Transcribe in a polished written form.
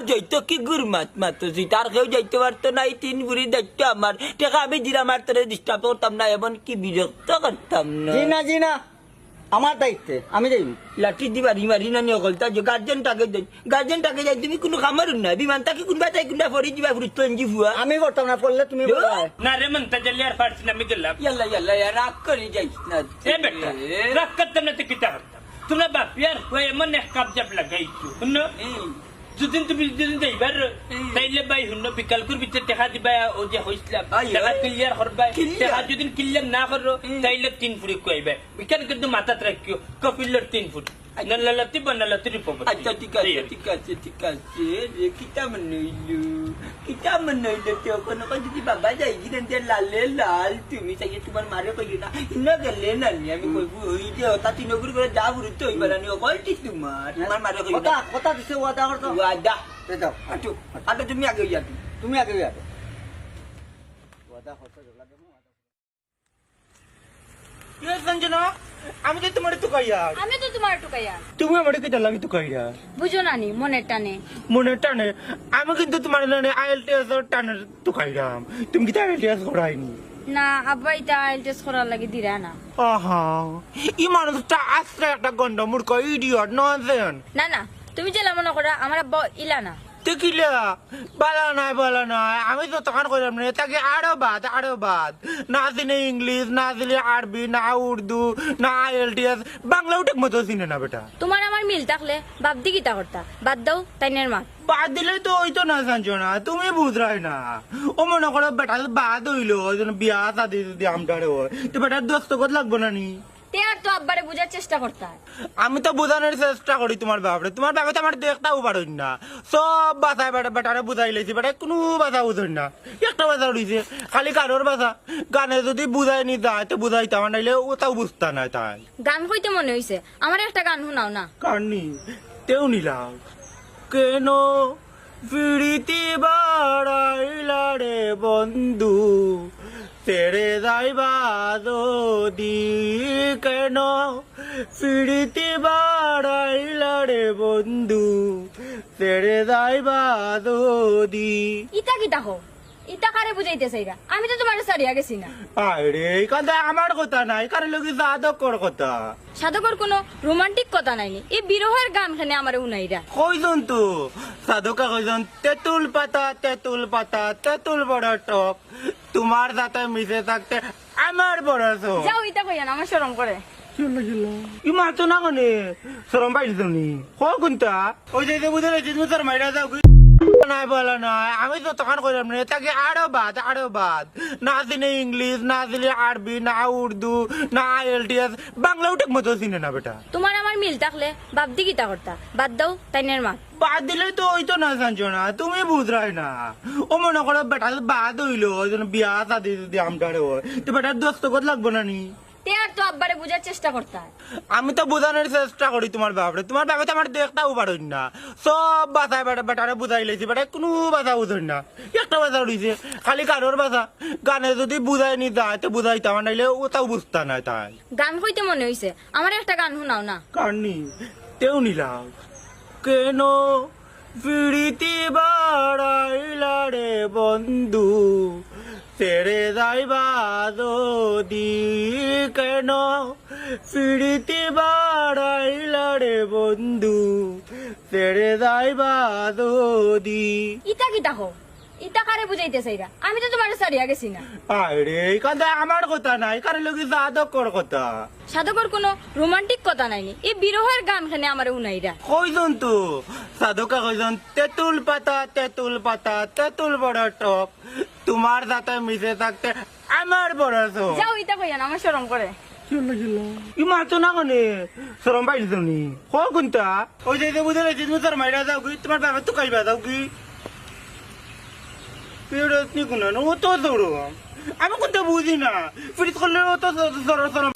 যাইতো কি গুর মাতছি তার কেউ যাইতে পারতো না এই 3 বুড়ি দায়িত্ব আমার টাকা আমি দিলাম আর তোরে ডিস্টার্ব করতাম না এমন কি বিরক্ত করতাম না জি না আমার দায়িত্বে আমি যাই লাঠি দিবা মারি না নিয়ে গলতা যে গার্জেনটাকে যাই তুমি কোনো খামারুন না বিমান তাকে কোনবা তাই কোনবা ফরি দিবা ফুরিত এনজি ফুয়া আমি করতাম না পড়লে তুমি বলো না রে মন তাজলি আর ফারছি না আমি গেলাম ইয়াল্লা রাগ করে যাইস না এ বেটা রাগ করতাম না তো কিতা করতাম তোমরা বাপ ইয়ার হয়ে এমন এক কাপ জাপ লাগাইছো শুনো যদি তুমি যদি যাইবার তাইলে ভাই শুনো বিকালকুর ভিতরে দেখা দিবা ও যে হইছিলাম টাকা ক্লিয়ার করবা টাকা যদি ক্লিয়ার না করো তাইলে 3 ফুট কইবে বিকাল কিন্তু মাথাত রাখিও কপিলের 3 ফুট নলালতি বনালতি রিপোর্ট আচ্ছা ঠিক আছে রে কিতা মনাইলো তো কোনো যদি বাবা যাই গিরেন যে লাল তুমি চাইয়ে তোমার মারে কই না ইন্না গেলে না আমি কইবো ওই যে তা তিনগুর করে যা বুড়ি তো হইবার আমি কলটি তোমার মারে কই না কথা দিছে ওয়াদা করতো ওয়াদা তে যাও আগে তুমি আগে যাও তুমি আগে যাও ওয়াদা করতে জলা দেবো ये संजना আমি তো তোমার তো কইয়া আমি তো তোমার টুকাইয়া তুমি আমারে কি লাগি তো কইয়া বুঝো না নি মনের টানে মনে টানে আমি কিন্তু তোমার লানে আইএলটিএস টানে তো কইরাম তুমি কি আইএলটিএস করাইনি না আব্বা এটা আইএলটিএস করার লাগি দিরা না আহা ই মানুষটা আস্তে একটা গন্ড মূর্খ ইডিয়ট নজেন না তুমি যেলা মনে করা আমার আব্বা ইলা না দেখিলা বলা নাই আমি তো তখন কইলাম না তাকে আরো বাদ না জানে ইংলিশ না জানে আরবি না উর্দু না আইএলটিএস বাংলাও ঠিক মতো চিনে না বেটা তোমার আমার মিল থাকলে বাপ দি কিতা করতা বাদ দাও তাইনের মা বাদ দিলে তো ওই তো না জানছো না তুমি বুঝরাই না ও মনে করো বেটা বাদ হইলো ওই জন্য বিয়া শাদি যদি আমটারে হয় তো বেটার দস্তখত লাগবো না নি তে আর তো আব্বারে বুঝার চেষ্টা করতা আমি তো বোঝানোর চেষ্টা করি তোমার বাপরে তোমার বাপে তো আমার দেখটাও পারই না সব বাসায় বেটারে বুঝাই লেছি বেটা কোনো বাসা বুঝই না একটা বাসা উঠেছে খালি কারোর বাসা গানে যদি বুঝাই নি যায় তো বুঝাইতে আমার নাইলে ওটাও বুঝতা না তাই গান কইতে মনে হইছে আমার একটা গান শুনাও না কারণি তেও নিলাম কেন ফিরিতি বাড়াইলা রে বন্ধু তেরে যাইবা যদি কেন ফিরিতি বাড়াইলা রে বন্ধু তেরে যাইবা যদি ইতা কিতা হো ইতা কারে বুঝাইতেছে এরা আমি তো তোমার সারিয়া গেছি না আরে কান্দা আমার কথা নাই কারণ লোক যাদকর কথা সাধকর কোনো রোমান্টিক কথা নাইনি এই বিরহের গান খানে আমার উনাইরা কইজন তো সাধকা কইজন তেঁতুল পাতা বড় টক তোমার সাথে মিশে থাকতে আমার বড় শোক যাও ইতা কইয়া না আমার শরম করে ই মাতো না কনে সরম পাইলি তুমি কোনটা ওই যে বুঝে রেছি তুমি তোর মাইরা যাও নাই বলা নাই আমি তো তখন কইলাম না তাকে আরো বাদ না জানে ইংলিশ না জানে আরবি না উর্দু না আইএলটিএস বাংলাও ঠিক মতো চিনে না বেটা তোমার আমার মিল থাকলে বাপ দি কিতা করতা বাদ দাও তাইনের মা বাদ দিলে তো ওই তো না জানছো না তুমি বুঝরাই না ও মনে করো বেটা বাদ হইলো ওই জন্য বিয়া শাদি যদি আমটারে হয় তো বেটার দস্তখত লাগবো না নি তে আর তো আব্বারে বুঝার চেষ্টা করতা আমি তো বোঝানোর চেষ্টা করি তোমার বাপরে তোমার বাপে তো আমার দেখটাও পারই না সব বাসায় বেটারে বুঝাই লেছি বেটা কোনো বাসা বুঝই না একটা বাসা উঠেছে খালি কারোর বাসা গানে যদি বুঝাই নি যায় তো বুঝাইতে আমার নাইলে ওটাও বুঝতা না তাই গান কইতে মনে হইছে আমার একটা গান শুনাও না কারণি তেও নিলাম কেন ফিরিতি বাড়াইলা রে বন্ধু তেরে যাইবা যদি কেন ফিরিতি বাড়াইলা রে বন্ধু তেরে যাইবা যদি ইতা কিতা হো ইতা কারে বুঝাইতেছে এরা আমি তো তোমার সারিয়া গেছি না আরে কান্দা আমার কথা নাই কারণ লোক যাদকর কথা সাধকর কোনো রোমান্টিক কথা নাইনি এই বিরহের গান খানে আমার উনাইরা কইজন তো সাধকা কইজন তেঁতুল পাতা বড় টক তোমার সাথে মিশে থাকতে আমার বড় শোক যাও ইতা কইয়া না আমার শরম করে ই মাতো না কনে সরম পাইলি তুমি কোনটা ওই যে বুঝে রেছি তুমি তোর মাইরা যাও কি তোমার বাবা তো কাইবা যাও কি নি কোনো ও তো দৌড়ো আমি কোনটা বুঝি না ফিরিত করলে ও তো সরম